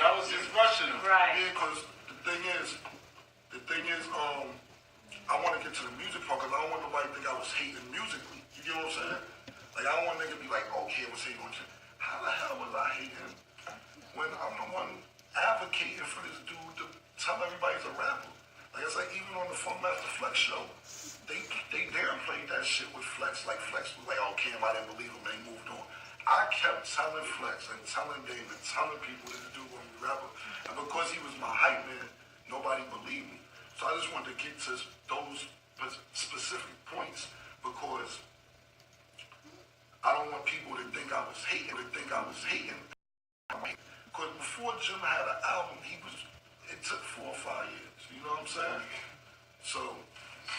I was just rushing him. Right. Yeah, because the thing is, I want to get to the music part because I don't want nobody to think I was hating musically. You get what I'm saying? Like, I don't want niggas to be like, oh, Kid was hating on shit. How the hell was I hating when I'm the one advocating for this dude to tell everybody he's a rapper? Like I said, even on the Funk Master Flex show, they played that shit with Flex. Like, Flex was like, oh, Cam, I didn't believe him, and they moved on. I kept telling Flex and telling Dave and telling people that the dude was a rapper. And because he was my hype man, nobody believed me. So I just wanted to get to those specific points because I don't want people to think I was hating, Because before Jim had an album, it took 4 or 5 years. You know what I'm saying? So.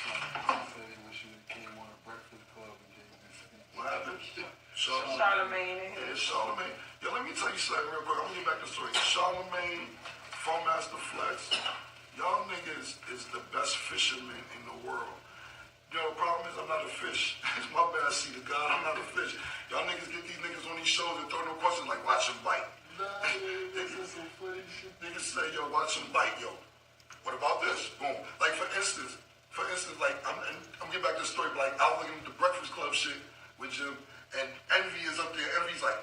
They wish you came on a Breakfast Club and gave this speech. What happened? Charlamagne. Yeah, Charlamagne. Yo, let me tell you something real quick. I'm gonna get back to the story. Charlamagne, Funk Master Flex, y'all niggas is the best fishermen in the world. You know, the problem is I'm not a fish. It's my bad, see the God, I'm not a fish. Y'all niggas get these niggas on these shows and throw no questions like, watch him bite. Niggas say, yo, watch him bite, yo. What about this? Boom. Like, for instance, like, I'm getting back to the story, but like, I was looking at the Breakfast Club shit with Jim, and Envy is up there. Envy's like,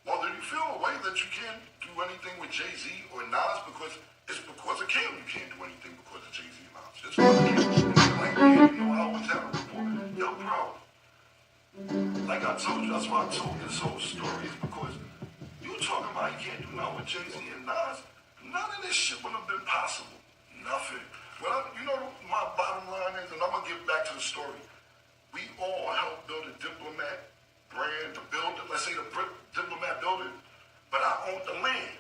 well, did you feel a way that you can't do anything with Jay-Z or Nas because it's because of Cam? You can't do anything because of Jay-Z and Nas. It's because of Cam. Like, yeah, you know, I always have a report. Yo, bro, like I told you, that's why I told this whole story is because you talking about you can't do nothing with Jay-Z and Nas. None of this shit would have been possible. Nothing. Well, you know, my bottom line is, and I'm going to get back to the story. We all helped build a Diplomat brand, to build it, let's say the Diplomat building, but I own the land.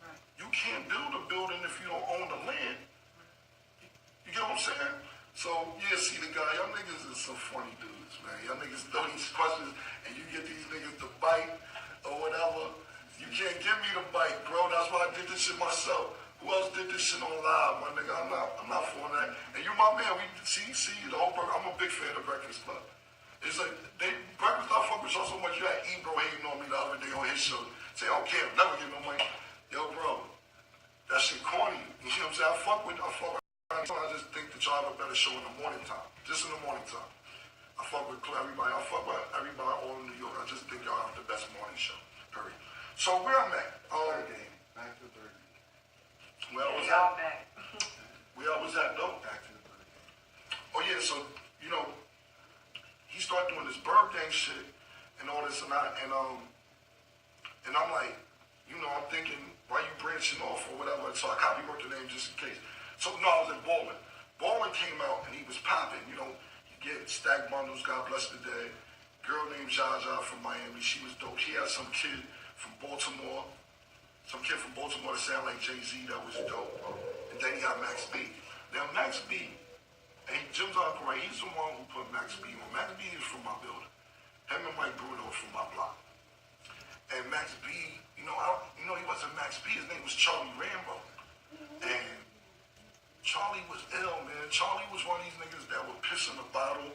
Right. You can't build a building if you don't own the land. You get what I'm saying? So, yeah, see the guy, y'all niggas is some funny dudes, man. Y'all niggas throw these questions and you get these niggas to bite or whatever. You can't give me the bite, bro. That's why I did this shit myself. Who else did this shit on live, my nigga? I'm not for that. And you my man, we see the whole I'm a big fan of Breakfast Club. It's like, Breakfast Club fuck with y'all so much, you had Ebro hating on me the other day on his show. Say, I don't care, I'm never getting no money. Yo, bro, that shit corny. You see what I'm saying? I fuck with I just think that y'all have a better show in the morning time. Just in the morning time. I fuck with everybody. I fuck with everybody all in New York. I just think y'all have the best morning show. Period. So where I'm at? Third game. Back to the third game. Where I was Y'all at? back. Where I was at though? Back to the third game. Oh yeah, so you know, he started doing this brydgang shit and all this and I'm like, you know, I'm thinking, why you branching off or whatever? So I copyright the name just in case. So no, I was in Ballin. Ballin came out and he was popping, you know, you get Stack Bundles, God bless the day. Girl named Jaja from Miami, she was dope. He had some kid from Baltimore that sounded like Jay-Z that was dope. And then he got Max B. Now Max B, and Jim's uncle, right, he's the one who put Max B on. Max B is from my building. Him and Mike Bruno are from my block. And Max B, he wasn't Max B, his name was Charlie Rambo. And Charlie was ill, man. Charlie was one of these niggas that would piss in a bottle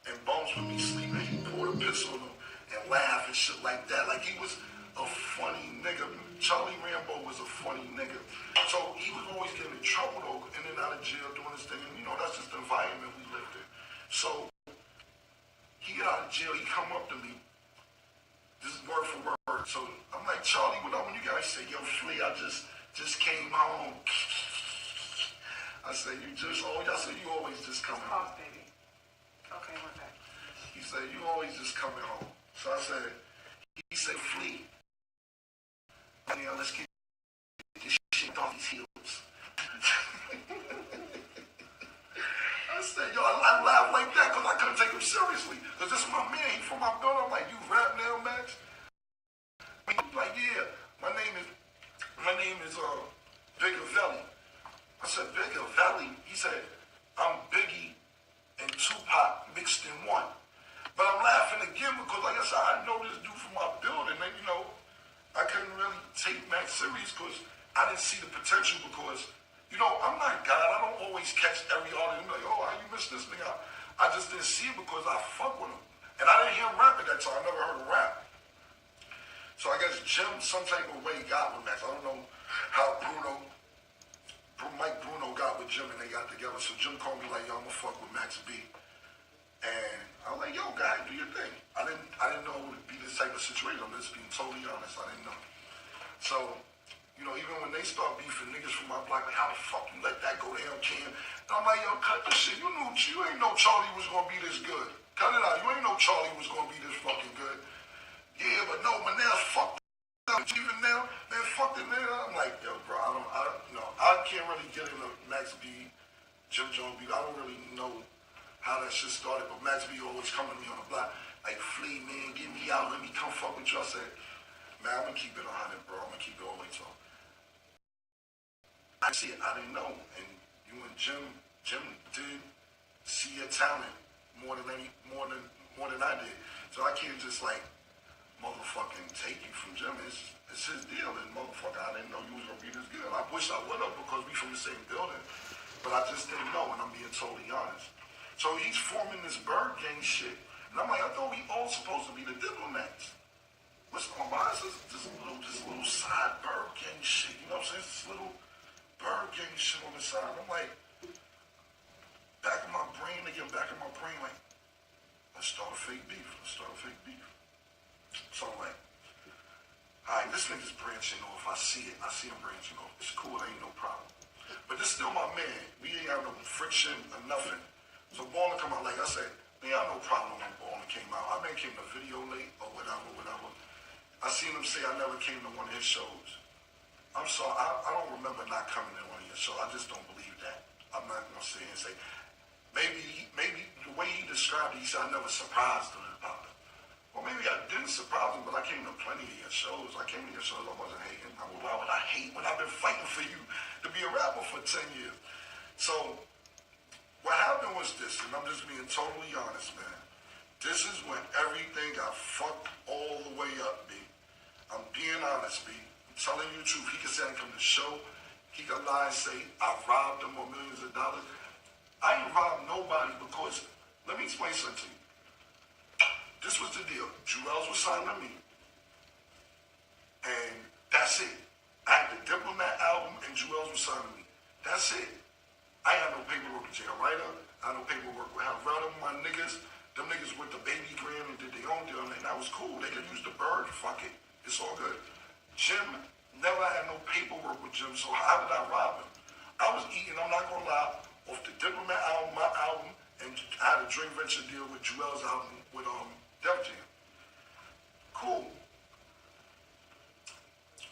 and Bones would be sleeping. He poured a piss on him and laugh and shit like that. Like he was a funny nigga. Charlie Rambo was a funny nigga. So he was always getting in trouble though, in and out of jail doing his thing. And you know, that's just the environment we lived in. So he got out of jail, he come up to me. This is word for word. So I'm like, Charlie, when you guys say, yo, Flea, I just came home. I said, y'all said you always just coming home. Baby. Okay, we're back. He said, you always just coming home. So I said, he said, Flea. Yeah, let's get this shit off these heels. I said, yo, I laughed like that because I couldn't take him seriously. Because this is my man, he from my building. I'm like, you rap now, Max? He's like, yeah, my name is Bigger Valley. I said, Bigger Valley? He said, I'm Biggie and Tupac mixed in one. But I'm laughing again because, like I said, I know this dude from my building. And, you know, I couldn't really take Max serious because I didn't see the potential because, you know, I'm not God. I don't always catch every artist and be like, oh, how you missed this nigga? I just didn't see it because I fuck with him. And I didn't hear him rap at that time. I never heard him rap. So I guess Jim some type of way got with Max. I don't know how Mike Bruno got with Jim and they got together. So Jim called me like, yo, I'm gonna fuck with Max B. And I was like, yo, guy, do your thing. I didn't know it would be this type of situation. I'm just being totally honest. I didn't know. So, you know, even when they start beefing niggas from my block, like, how the fuck you let that go down, Cam? And I'm like, yo, cut this shit. You ain't know Charlie was gonna be this good. Cut it out. You ain't know Charlie was gonna be this fucking good. Yeah, but no, man, now fuck that. Even now, man, fuck it, man. I'm like, yo, bro, I can't really get into Max B, Jim Jones B. I don't really know how that shit started, but Max B always coming to me on the block, like, Flea, man, get me out, let me come fuck with you. I said, man, I'm gonna keep it 100, bro. I'm gonna keep it all the way talk. I see it, I didn't know. And you and Jim did see your talent more than I did. So I can't just like motherfucking take you from Jim. It's his deal, and motherfucker, I didn't know you was gonna be this good. I wish I would have because we from the same building, but I just didn't know, and I'm being totally honest. So he's forming this brydgang shit, and I'm like, I thought we all supposed to be the diplomats. What's going on? This little side brydgang shit, you know what I'm saying? This little brydgang shit on the side. I'm like, back in my brain, like, let's start a fake beef. So I'm like, all right, this nigga's branching off. I see him branching off. It's cool, ain't no problem. But this still my man. We ain't have no friction or nothing. So Ballin come out, like I said, we ain't have no problem when Ballin came out. I came to video late or whatever. I seen him say I never came to one of his shows. I'm sorry, I don't remember not coming to one of your shows. I just don't believe that. I'm not gonna sit here and say, maybe the way he described it, he said I never surprised him about it. Well, maybe I didn't surprise him, but I came to plenty of your shows. I wasn't hating. Why would I hate when I've been fighting for you to be a rapper for 10 years? So what happened was this, and I'm just being totally honest, man. This is when everything got fucked all the way up, B. I'm being honest, B. I'm telling you the truth. He can say I come to the show. He can lie and say I robbed him of millions of dollars. I ain't robbed nobody because, let me explain something to you. This was the deal. Juelz was signed to me. And that's it. I had the Diplomat album and Juelz was signed to me. That's it. I ain't had no paperwork with J.R. Writer. I had no paperwork with Hal Rudder, my niggas. Them niggas with the baby gram and did their own deal, and that was cool. They could use the bird. Fuck it. It's all good. Jim never had no paperwork with Jim, so how did I rob him? I was eating, I'm not gonna lie, off the Diplomat album, my album, and I had a joint venture deal with Juelz album with Def Jam. Cool.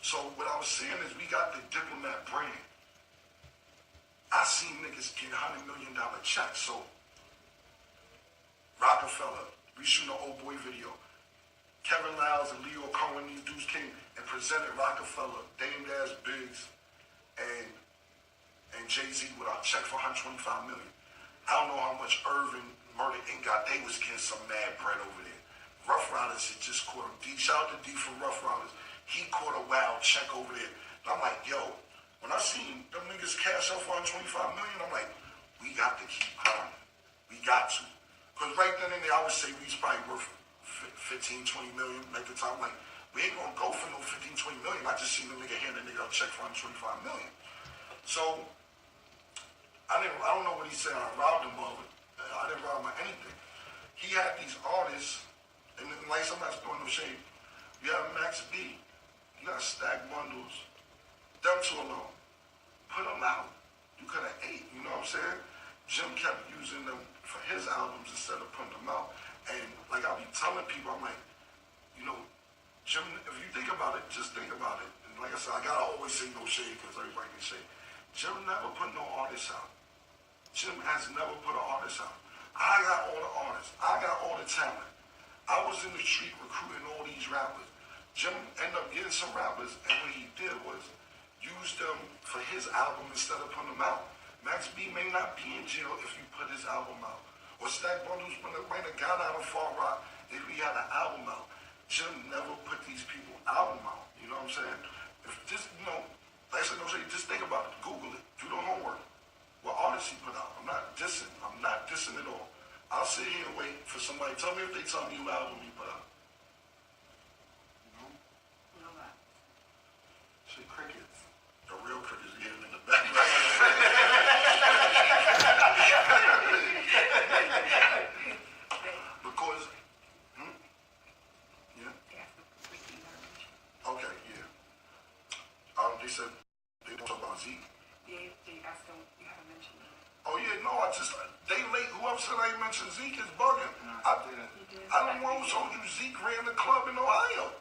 So what I was saying is we got the Diplomat brand. I seen niggas get $100 million checks. So Rockefeller, we shooting an old boy video. Kevin Lyles and Leo Cohen, these dudes came and presented Rockefeller, Dame Dash Biggs, and Jay-Z with our check for $125 million. I don't know how much Irvin Murder Inc. got. They was getting some mad bread over there. Rough Riders had just caught him. Shout out to D from Rough Riders. He caught a wild check over there. And I'm like, yo, when I seen them niggas cash out for $125 million, I'm like, we got to keep grinding. We got to. Because right then and there, I would say we was probably worth 15, 20 million at the time. Like, we ain't gonna go for no 15, 20 million. I just seen the nigga hand a nigga a check for $125 million. So, I don't know what he said. I robbed him of it. I didn't rob him of anything. He had these artists, and like somebody's throwing no shade. You have Max B. You got Stack Bundles. Them two alone. Put them out. You could have ate. You know what I'm saying? Jim kept using them for his albums instead of putting them out. And like I be telling people, I'm like, you know, Jim, if you think about it, just think about it. And like I said, I gotta always say no shade because everybody can say. Jim never put no artists out. Jim has never put an artist out. I got all the artists. I got all the talent. I was in the street recruiting all these rappers. Jim ended up getting some rappers, and what he did was use them for his album instead of putting them out. Max B may not be in jail if you put his album out. Or Stack Bundles might have got out of Far Rock if he had an album out. Jim never put these people album out. You know what I'm saying? If just, you know, like I said, no shade, just think about it. Google it. Do the homework. What artists he put out. I'm not dissing. I'm not dissing at all. I'll sit here and wait for somebody. Tell me if they tell me what album he put out. No. Shit, crickets. The real crickets are getting in the back. Because, yeah. Okay, yeah. They said they don't talk about Zeke. Yeah, they asked them, you haven't mentioned it. Oh yeah, no, they late. Whoever said I ain't mentioned Zeke is bugging. I didn't. I don't know who told you Zeke ran the club in Ohio.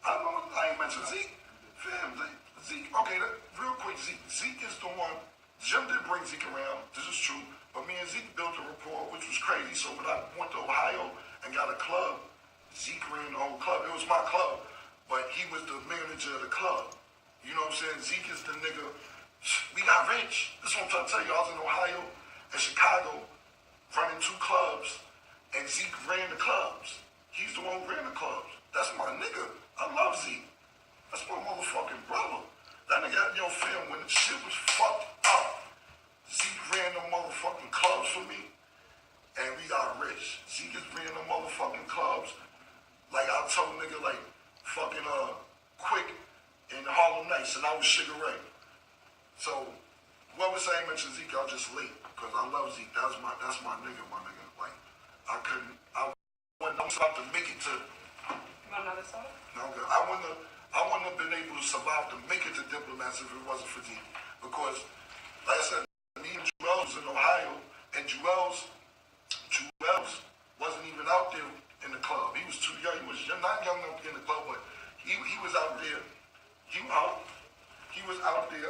I ain't mentioned Zeke. Fam, Zeke, okay, real quick, Zeke is the one. Jim did bring Zeke around, this is true, but me and Zeke built a rapport, which was crazy. So when I went to Ohio and got a club, Zeke ran the whole club. It was my club, but he was the manager of the club. You know what I'm saying? Zeke is the nigga. We got rich. This is what I'm trying to tell you. I was in Ohio and Chicago running 2 clubs, and Zeke ran the clubs. He's the one who ran the clubs. That's my nigga. I love Zeke. That's my motherfucking brother. That nigga had your film when the shit was fucked up. Zeke ran the motherfucking clubs for me, and we got rich. Zeke is ran the motherfucking clubs. Like I told nigga, like fucking Quick in Harlem Nights, and I was Sugar Ray. So whoever say I mentioned Zeke, I was just late because I love Zeke. That's my nigga, my nigga. Like I wasn't about to make it to. You want another soda? No, good. I wouldn't have been able to survive to make it to Diplomats if it wasn't for Zeke. Because, like I said, me and Juelz was in Ohio, and Juelz wasn't even out there in the club. He was too young. He was not young enough to get in the club, but he was out there. He was out there.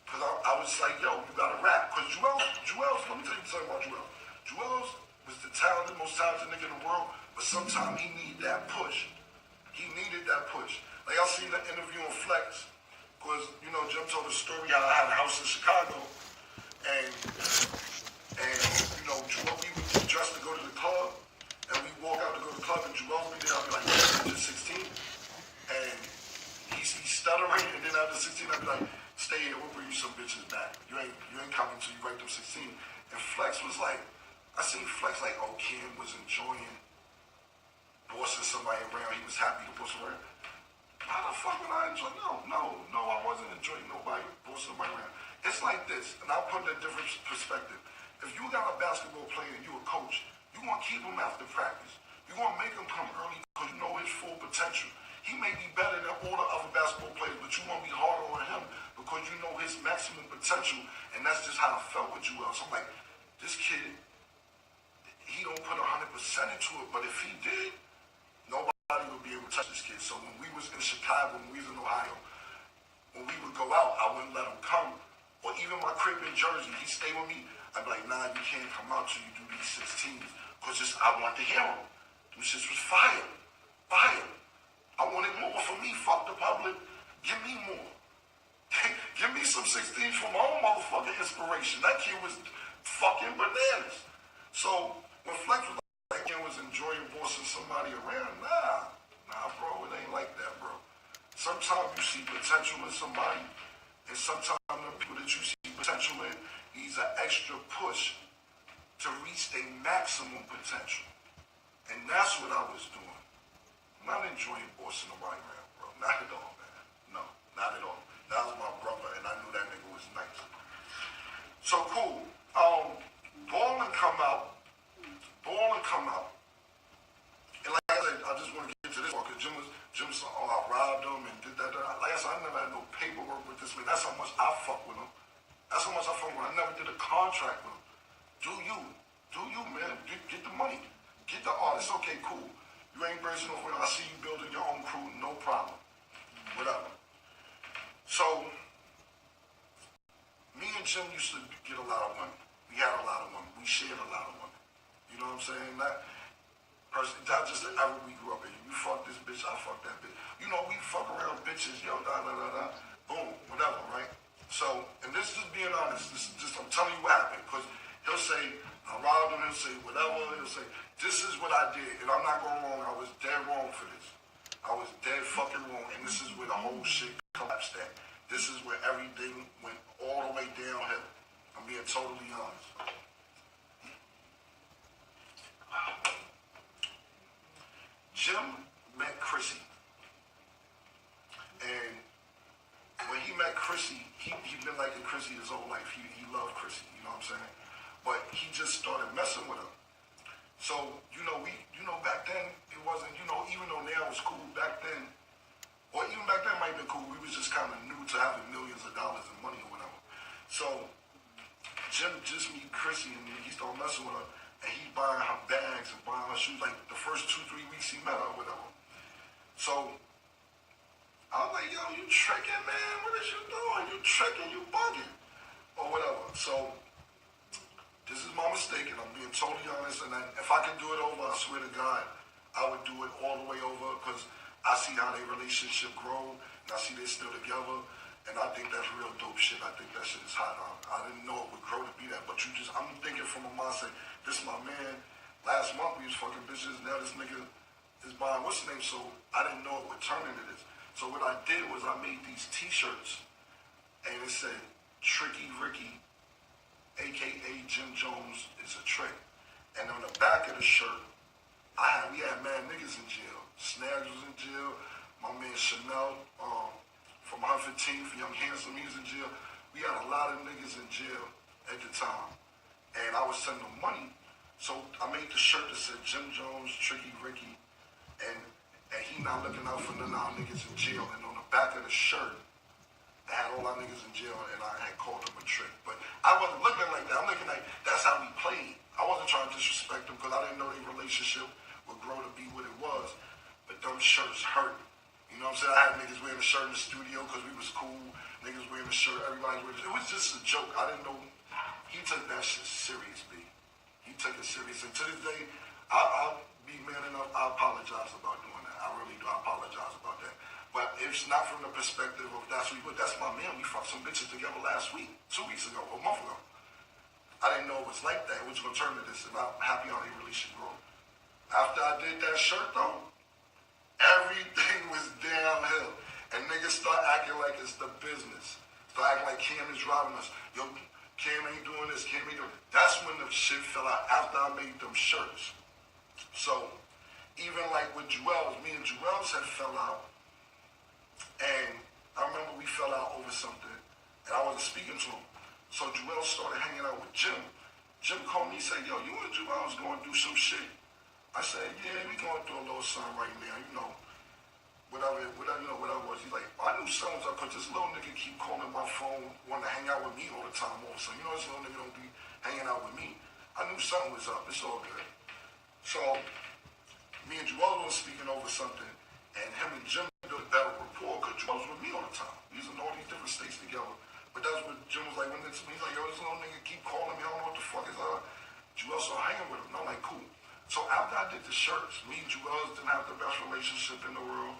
Because I was like, yo, you gotta rap. Because Juelz, let me tell you something about Juelz. Juelz was the most talented nigga in the world, but sometimes he needed that push. He needed that push. Like I seen the interview on Flex, because, you know, Jim told the story how I had a house in Chicago, and you know, we would get dressed to go to the club, and we walk out to go to the club, and Juelz be there, I'll be like, just 16, and he's stuttering, and then after 16, I'd be like, stay here, we'll bring you some bitches back. You ain't coming till you write them 16. And Flex was like, I seen Flex like, oh, Kim was enjoying bossing somebody around. He was happy to boss around. How the fuck would I enjoy? No, I wasn't enjoying nobody bossing somebody around. It's like this, and I'll put it in a different perspective. If you got a basketball player and you a coach, you want to keep him after practice. You want to make him come early because you know his full potential. He may be better than all the other basketball players, but you want to be harder on him because you know his maximum potential, and that's just how I felt with Juelz. So I'm like, this kid, he don't put 100% into it, but if he did, nobody would be able to touch this kid. So when we was in Chicago, when we was in Ohio, when we would go out, I wouldn't let him come. Or even my crib in Jersey, he'd stay with me. I'd be like, nah, you can't come out till you do these 16s. Because I want to hear him. Them shits was fire. Fire. I wanted more for me. Fuck the public. Give me more. Give me some 16s from my own motherfucking inspiration. That kid was fucking bananas. So when Flex was like, kid was enjoying bossing somebody around, nah, bro, it ain't like that, bro. Sometimes you see potential in somebody, and sometimes the people that you see potential in needs an extra push to reach their maximum potential. And that's what I was doing. I'm not enjoying bossing nobody around, bro. Not at all, man. No, not at all. That was my brother, and I knew that nigga was nice. So cool. Ballin' come out. And like I said, I just want to get to this one because Jim was, oh, I robbed him and did that. Like I said, I never had no paperwork with this man. That's how much I fuck with him. I never did a contract with him. Do you, man. Get the money. Get the artist. Okay, cool. You ain't bursting off with it. I see you building your own crew. No problem. Whatever. So, me and Jim used to get a lot of women. We had a lot of women. We shared a lot of women. You know what I'm saying? Not just the era we grew up in. You fuck this bitch, I fuck that bitch. You know, we fuck around bitches, yo, boom, whatever, right? So, and this is just being honest. This is just, I'm telling you what happened. Because he'll say, I robbed him, he'll say whatever, he'll say, this is what I did. And I'm not going wrong. I was dead wrong for this. I was dead fucking wrong. And this is where the whole shit collapsed at. This is where everything went all the way downhill. I'm being totally honest. Jim met Chrissy. And met Chrissy, he been liking Chrissy his whole life. He loved Chrissy, you know what I'm saying? But he just started messing with her. So, back then, it wasn't, even though now it's cool, back then, or even back then it might have been cool, we was just kind of new to having millions of dollars in money or whatever. So, Jim just meet Chrissy and he started messing with her, and he buying her bags and buying her shoes, like the first 2-3 weeks he met her or whatever. So, I was like, yo, you tricking, man? What is you doing? You tricking, you bugging, or whatever. So, this is my mistake, and I'm being totally honest, and if I could do it over, I swear to God, I would do it all the way over, because I see how their relationship grow, and I see they're still together, and I think that's real dope shit. I think that shit is hot. I didn't know it would grow to be that, but I'm thinking from a mindset, this is my man. Last month we was fucking bitches, now this nigga is buying what's his name, so I didn't know it would turn into this. So what I did was I made these t-shirts, and it said, Tricky Ricky, a.k.a. Jim Jones is a trick. And on the back of the shirt, we had mad niggas in jail. Snags was in jail. My man Chanel from 115th, Young Handsome, he was in jail. We had a lot of niggas in jail at the time. And I was sending them money. So I made the shirt that said Jim Jones, Tricky Ricky. And he not looking out for none of our niggas in jail. And on the back of the shirt, I had all our niggas in jail, and I had called them a trick. But I wasn't looking like that. I'm looking like that's how we played. I wasn't trying to disrespect them because I didn't know their relationship would grow to be what it was. But them shirts hurt. You know what I'm saying? I had niggas wearing a shirt in the studio because we was cool. Niggas wearing a shirt, everybody wearing a shirt. It was just a joke. I didn't know. He took that shit serious, B. He took it serious. And to this day, I'll be man enough, I apologize about doing that. I really do. I apologize about that. But it's not from the perspective of that's my man. We fucked some bitches together last week, 2 weeks ago, a month ago. I didn't know it was like that. It was going to turn to this, and I'm happy how they really should grow. After I did that shirt, though, everything was downhill. And niggas start acting like it's the business. Start acting like Cam is driving us. Yo, Cam ain't doing this, Cam ain't doing this. That's when the shit fell out, after I made them shirts. So, even like with Juelz, me and Juelz had fell out. And I remember we fell out over something, and I wasn't speaking to him. So Juelz started hanging out with Jim. Jim called me and said, yo, you and Juelz going through some shit. I said, yeah, we going through a little something right now, whatever it was. He's like, I knew something was up because this little nigga keep calling my phone, wanting to hang out with me all the time also. This little nigga don't be hanging out with me. I knew something was up. It's all good. So me and Juelz was speaking over something, and him and Jim built a better rapport because Juelz was with me all the time. We was in all these different states together. But that's what Jim was like, he's like, yo, this little nigga keep calling me, I don't know what the fuck is up. Juelz started hanging with him. And I'm like, cool. So after I did the shirts, me and Juelz didn't have the best relationship in the world.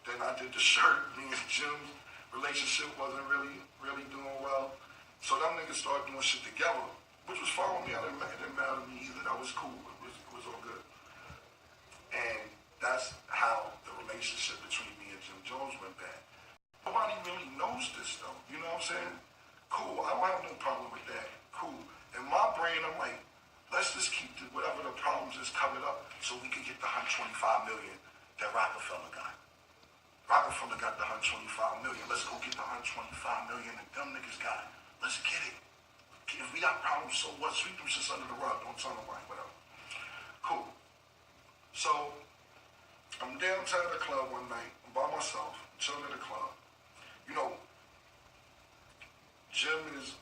Then I did the shirt, me and Jim's relationship wasn't really doing well. So them niggas started doing shit together, which was fine with me. It didn't matter to me either. That was cool. It was all good. And that's how the relationship between me and Jim Jones went bad. Nobody really knows this though. You know what I'm saying? Cool. I don't have no problem with that. Cool. In my brain, I'm like, let's just keep whatever the problems is covered up so we can get the $125 million that Rockefeller got. Rockefeller got the $125 million. Let's go get the $125 million that them niggas got. Let's get it. If we got problems, so what? Sweep them shits under the rug. Don't tell nobody, whatever. Cool. So, I'm downtown at the club one night. I'm by myself. I'm chilling at the club. Jim is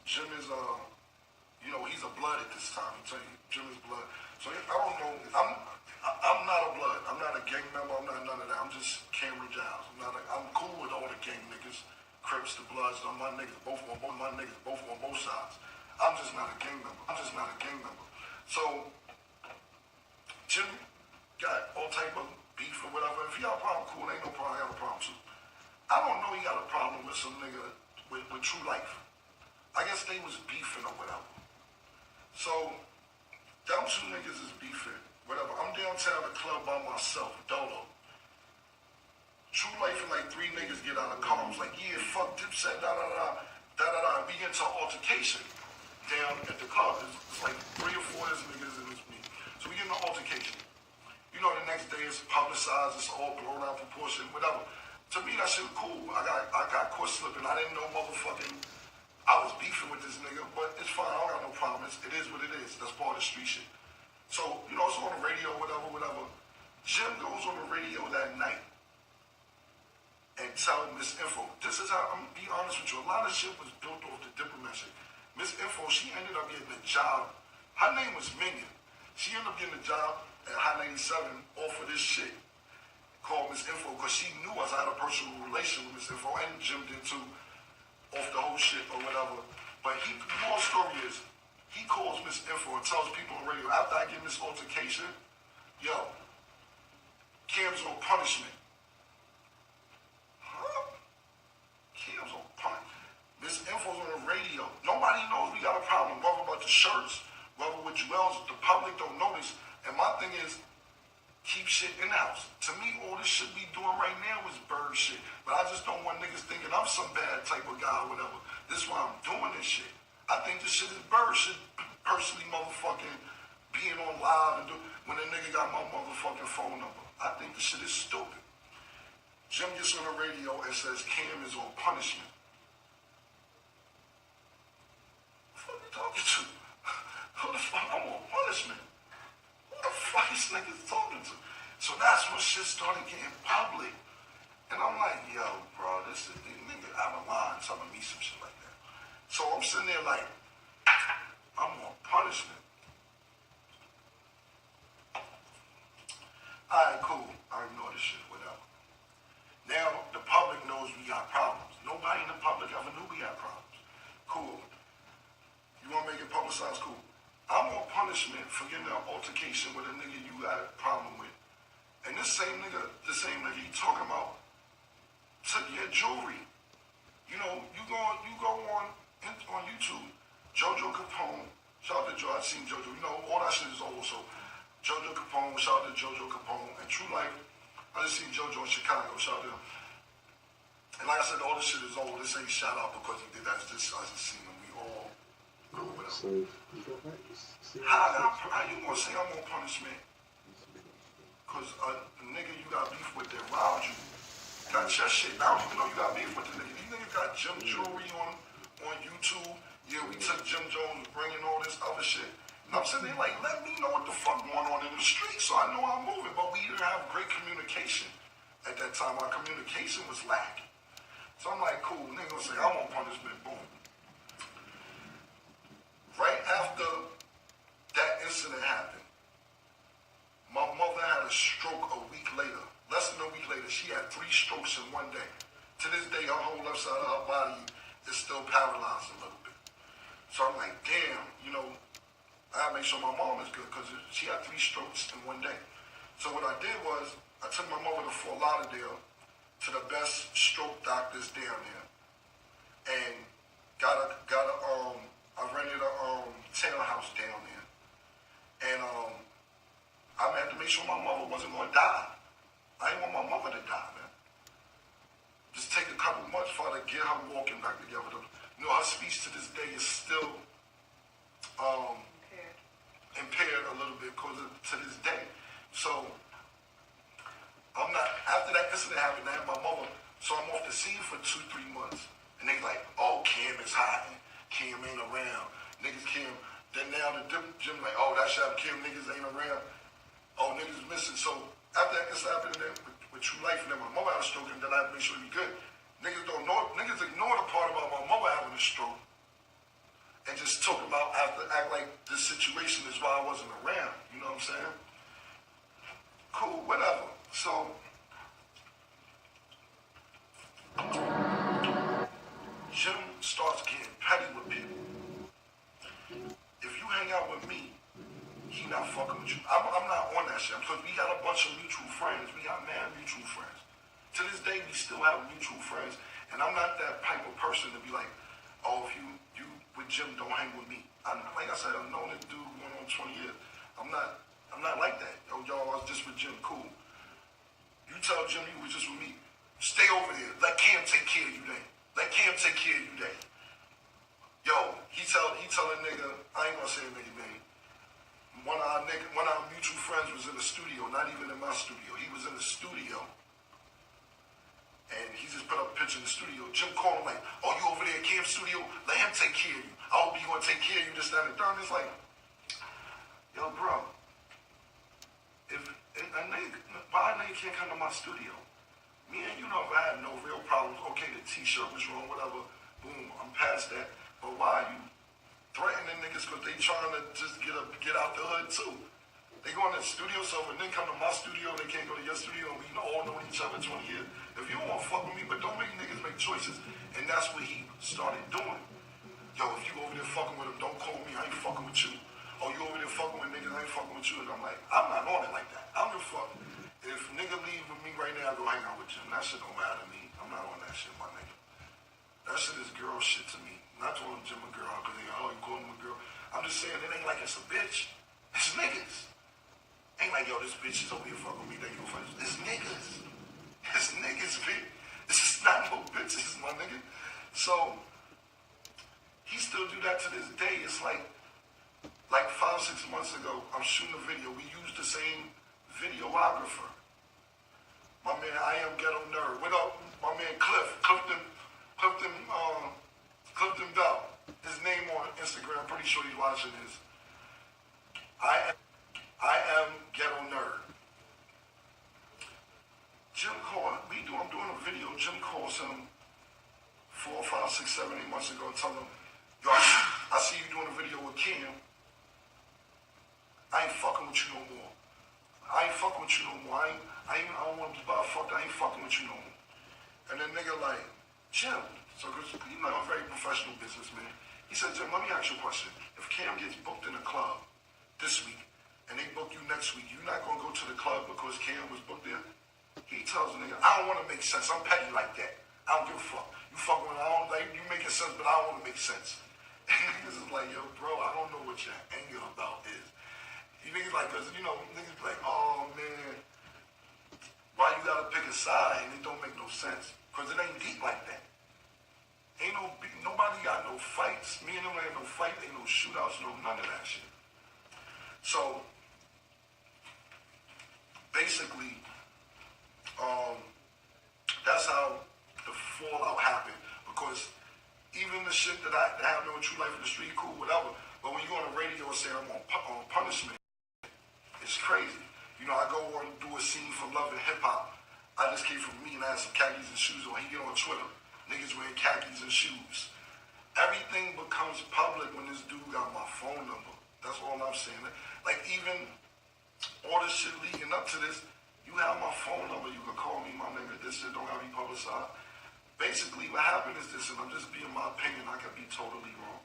he's a blood at this time. I tell you, Jim is blood. So I don't know. I'm not a blood. I'm not a gang member. I'm not none of that. I'm just Camron Giles. I'm cool with all the gang niggas, Crips, the Bloods, all my niggas, both on both sides. I'm just not a gang member. So Jim got all type of beef or whatever. If he got a problem, cool. Ain't no problem. I got a problem too. I don't know he got a problem with some nigga with True Life. I guess they was beefing or whatever. So, them two niggas is beefing, whatever. I'm downtown at the club by myself, Dolo. True Life and like 3 niggas get out of car. I was like, yeah, fuck dipset, da-da-da. We get into an altercation down at the club. It's like 3 or 4 of these niggas and it's me. So we get in an altercation. The next day it's publicized, it's all blown out of proportion, whatever. To me, that shit was cool. I got caught slipping. I didn't know motherfucking. I was beefing with this nigga, but it's fine. I don't got no problem. It is what it is. That's part of the street shit. So, you know, it's on the radio, whatever. Jim goes on the radio that night and tell Miss Info. This is how, I'm gonna be honest with you. A lot of shit was built off the diplomat shit. Miss Info, she ended up getting a job. Her name was Minion. She ended up getting a job at High 97 off of this shit called Miss Info, because she knew us. I had a personal relation with Miss Info, and Jim did too, off the whole shit or whatever. But the moral story is, he calls Miss Info and tells people on radio, after I get this altercation, yo, Cam's on punishment. Huh? Cam's on punishment. Miss Info's on the radio. Nobody knows we got a problem, whether about the shirts, whether with juelz, the public don't notice. And my thing is, keep shit in the house. To me, all this shit we doing right now is bird shit. But I just don't want niggas thinking I'm some bad type of guy or whatever. This is why I'm doing this shit. I think this shit is bird shit. Personally, motherfucking being on live and when a nigga got my motherfucking phone number. I think this shit is stupid. Jim gets on the radio and says Cam is on punishment. What the fuck you talking to? Who the fuck I'm on punishment? Who the fuck is niggas talking to? So that's when shit started getting public. And I'm like, yo, bro, this is the nigga out of line telling me some shit like that. So I'm sitting there like, I'm on punishment. Alright, cool. I ignore this shit, whatever. Now the public knows we got problems. Nobody in the public ever knew we had problems. Cool. You wanna make it publicized? Cool. I'm on punishment for getting an altercation with a nigga you got a problem with. And the same nigga you talking about took your jewelry. You know, you go on YouTube, Jojo Capone, shout out to Joe, I seen Jojo, you know, all that shit is old, so Jojo Capone, shout out to Jojo Capone, and True Life, I just seen Jojo in Chicago, shout out to him. And like I said, all this shit is old, this ain't shout out because he did that, I just seen him, we all go with him. How you gonna say I'm on punishment? Cause a nigga you got beef with that robbed you, got your shit. I don't even know you got beef with the nigga. These niggas got Jim jewelry on YouTube. Yeah, we took Jim Jones bringing all this other shit. And I'm sitting there like, let me know what the fuck going on in the street so I know I'm moving. But we didn't have great communication at that time. Our communication was lacking. So I'm like, cool, nigga gonna say I'm on punishment, boom. Right after that incident happened, my mother had a stroke a week later. Less than a week later, she had 3 strokes in one day. To this day, her whole left side of her body is still paralyzed a little bit. So I'm like, damn, you know, I gotta make sure my mom is good because she had 3 strokes in one day. So what I did was, I took my mother to Fort Lauderdale to the best stroke doctors down there. And I rented a townhouse down there. And I had to make sure my mother wasn't gonna die. I didn't want my mother to die, man. Just take a couple months for her to get her walking back together. You know, her speech to this day is still impaired a little bit to this day. So I'm not, after that incident happened, I had my mother, so I'm off the scene for 2-3 months. And they like, oh, Cam is hiding. Cam ain't around. Niggas Cam. Then now the Jim like, oh, that shot Cam, niggas ain't around. Oh, niggas missing. So after that incident happened with True Life, and then my mother had a stroke, and then I had to make sure we good. Niggas ignore the part about my mother having a stroke and just talk about, act like this situation is why I wasn't around. You know what I'm saying? Cool, whatever. So Jim starts getting petty with people. If you hang out with me, he not fucking with you. I'm not on that shit. Because we got a bunch of mutual friends. We got mad mutual friends. To this day, we still have mutual friends. And I'm not that type of person to be like, oh, if you with Jim, don't hang with me. Like I said, I've known this dude going on 20 years. I'm not like that. Yo, y'all, I was just with Jim, cool. You tell Jim you was just with me. Stay over there. Let Cam take care of you then. Let Cam take care of you then. Yo, he tell a nigga, I ain't gonna say a nigga name. One of our mutual friends was in the studio, not even in my studio. He was in the studio. And he just put up a picture in the studio. Jim called him like, oh, you over there at Cam's studio? Let him take care of you. I hope he's going to take care of you, this, that, and the third. It's like, yo, bro, if a nigga, why a nigga can't come to my studio? Me and you never had no real problems. Okay, the t-shirt was wrong, whatever. Boom, I'm past that. But why are you threatening niggas because they trying to just get out the hood too? They go in the studio, so when they come to my studio, they can't go to your studio, and we all know each other 20 years. If you don't want to fuck with me, but don't make niggas make choices. And that's what he started doing. Yo, if you over there fucking with him, don't call me, I ain't fucking with you. Oh, you over there fucking with niggas, I ain't fucking with you. And I'm like, I'm not on it like that. I don't give a fuck. If nigga leave with me right now, I go hang out with you. That shit don't matter to me. I'm not on that shit, my nigga. That shit is girl shit to me. Not calling Jim a girl, because oh, you calling him a girl. I'm just saying, it ain't like it's a bitch. It's niggas. Ain't like, yo, this bitch is over here fucking with me, then you go fuck. It's niggas. It's niggas, bitch. This is not no bitches, my nigga. So, he still do that to this day. It's like 5-6 months ago, I'm shooting a video. We used the same videographer. My man, I Am Ghetto Nerd. What up, my man Clifton Bell. His name on Instagram, I'm pretty sure he's watching this. I am Ghetto Nerd. Jim called, I'm doing a video. Jim calls him 4, 5, 6, 7, 8 months ago and tell him, yo, I see you doing a video with Cam. I ain't fucking with you no more. I ain't fucking with you no more. I don't want to be fucked. I ain't fucking with you no more. And then nigga like, Jim, so cause you know I'm a very professional businessman. He said, Jim, let me ask you a question. If Cam gets booked in a club this week and they book you next week, you not gonna go to the club because Cam was booked there? He tells the nigga, I don't want to make sense. I'm petty like that. I don't give a fuck. You fucking with, I don't like you making sense, but I don't want to make sense. And niggas is like, yo, bro, I don't know what your anger about is. You niggas like, cause you know, niggas be like, oh man, why you gotta pick a side? And it don't make no sense. Cause it ain't deep like that. Ain't nobody got no fights. Me and them ain't no fight, ain't no shootouts, no none of that shit. So basically, that's how the fallout happened. Because even the shit that happened with True Life in the Street, cool, whatever. But when you go on the radio and say I'm on punishment, it's crazy. You know, I go and do a scene for Love and Hip Hop. I just came from me and I had some khakis and shoes on. He get on Twitter. Niggas wearing khakis and shoes. Everything becomes public when this dude got my phone number. That's all I'm saying. Like even all this shit leading up to this, you have my phone number. You can call me, my nigga. This shit don't have to be publicized. Basically, what happened is this, and I'm just being my opinion. I could be totally wrong.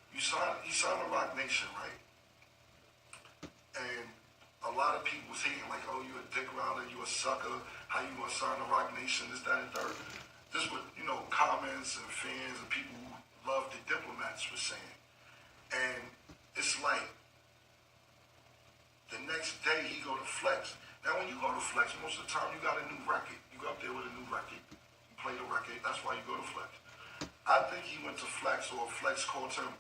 He signed a Rock Nation, right? And a lot of people was hating like, oh, you a dick rider, you a sucker, how you gonna sign a Rock Nation, this, that, and third. This what, you know, comments and fans and people who love the Diplomats were saying. And it's like, the next day he go to Flex. Now when you go to Flex, most of the time you got a new record. You go up there with a new record. You play the record, that's why you go to Flex. I think he went to Flex, or Flex called him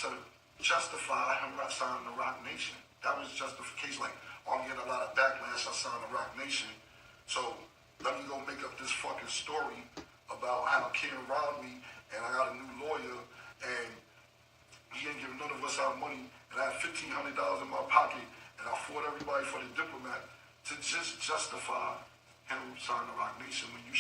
to justify him not signing the Rock Nation. That was justification, like, oh, I'm getting a lot of backlash, I signed the Rock Nation. So let me go make up this fucking story about how Camron robbed me and I got a new lawyer and he ain't giving none of us our money and I had $1,500 in my pocket and I fought everybody for the Diplomat to just justify him signing the Rock Nation when you should